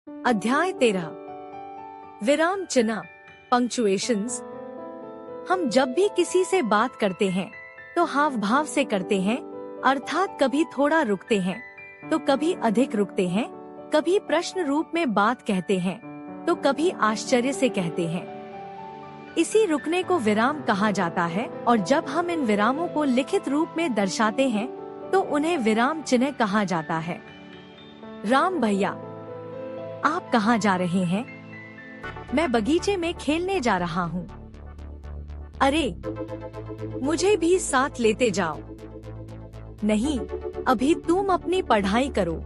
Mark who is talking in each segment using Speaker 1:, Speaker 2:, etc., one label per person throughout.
Speaker 1: अध्याय 13 विराम चिन्ह पंक्चुएशंस। हम जब भी किसी से बात करते हैं तो हाव भाव से करते हैं, अर्थात कभी थोड़ा रुकते हैं तो कभी अधिक रुकते हैं, कभी प्रश्न रूप में बात कहते हैं तो कभी आश्चर्य से कहते हैं। इसी रुकने को विराम कहा जाता है और जब हम इन विरामों को लिखित रूप में दर्शाते हैं तो उन्हें विराम चिन्ह कहा जाता है। राम भैया, आप कहाँ जा रहे हैं? मैं बगीचे में खेलने जा रहा हूँ। अरे, मुझे भी साथ लेते जाओ। नहीं, अभी तुम अपनी पढ़ाई करो।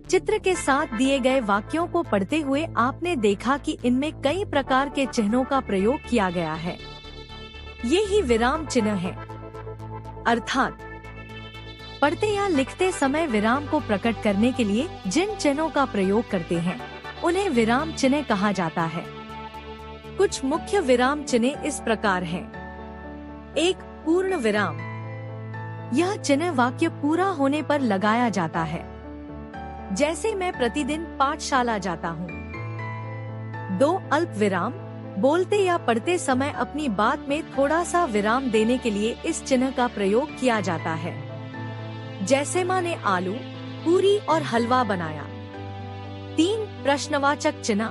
Speaker 1: चित्र के साथ दिए गए वाक्यों को पढ़ते हुए आपने देखा कि इनमें कई प्रकार के चिन्हों का प्रयोग किया गया है। ये ही विराम चिन्ह है। अर्थात पढ़ते या लिखते समय विराम को प्रकट करने के लिए जिन चिन्हों का प्रयोग करते हैं उन्हें विराम चिन्ह कहा जाता है। कुछ मुख्य विराम चिन्ह इस प्रकार हैं। 1. पूर्ण विराम। यह चिन्ह वाक्य पूरा होने पर लगाया जाता है, जैसे मैं प्रतिदिन पाठशाला जाता हूँ। 2. अल्प विराम। बोलते या पढ़ते समय अपनी बात में थोड़ा सा विराम देने के लिए इस चिन्ह का प्रयोग किया जाता है, जैसे माँ ने आलू, पूरी और हलवा बनाया। 3. प्रश्नवाचक चिन्ह।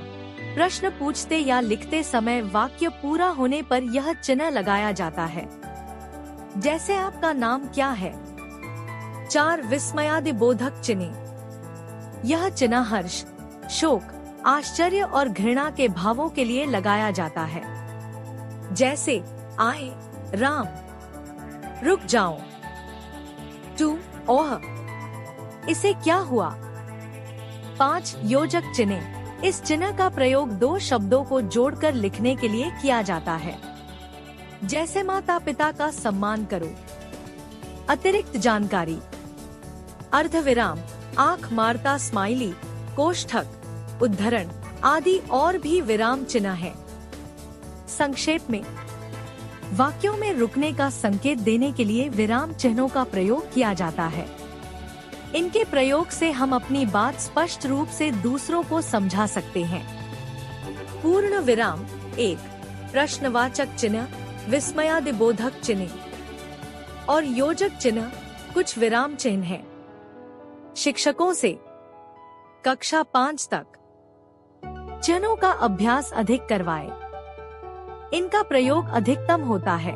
Speaker 1: प्रश्न पूछते या लिखते समय वाक्य पूरा होने पर यह चिन्ह लगाया जाता है, जैसे आपका नाम क्या है। 4. विस्मयादिबोधक चिन्ह। यह चिन्ह हर्ष, शोक, आश्चर्य और घृणा के भावों के लिए लगाया जाता है, जैसे आए, राम, रुक जाओ, तू, ओह, इसे क्या हुआ। 5. योजक चिन्ह। इस चिन्ह का प्रयोग दो शब्दों को जोड़कर लिखने के लिए किया जाता है, जैसे माता पिता का सम्मान करो। अतिरिक्त जानकारी। अर्धविराम, आंख मारता स्माइली, कोष्ठक, उद्धरण आदि और भी विराम चिन्ह है। संक्षेप में, वाक्यों में रुकने का संकेत देने के लिए विराम चिन्हों का प्रयोग किया जाता है। इनके प्रयोग से हम अपनी बात स्पष्ट रूप से दूसरों को समझा सकते हैं। पूर्ण विराम। 1. प्रश्नवाचक चिन्ह, विस्मयादिबोधक चिन्ह और योजक चिन्ह। कुछ विराम चिन्ह हैं। शिक्षकों से कक्षा 5 तक। चिन्हों का अभ्यास अधिक करवाएं। इनका प्रयोग अधिकतम होता है।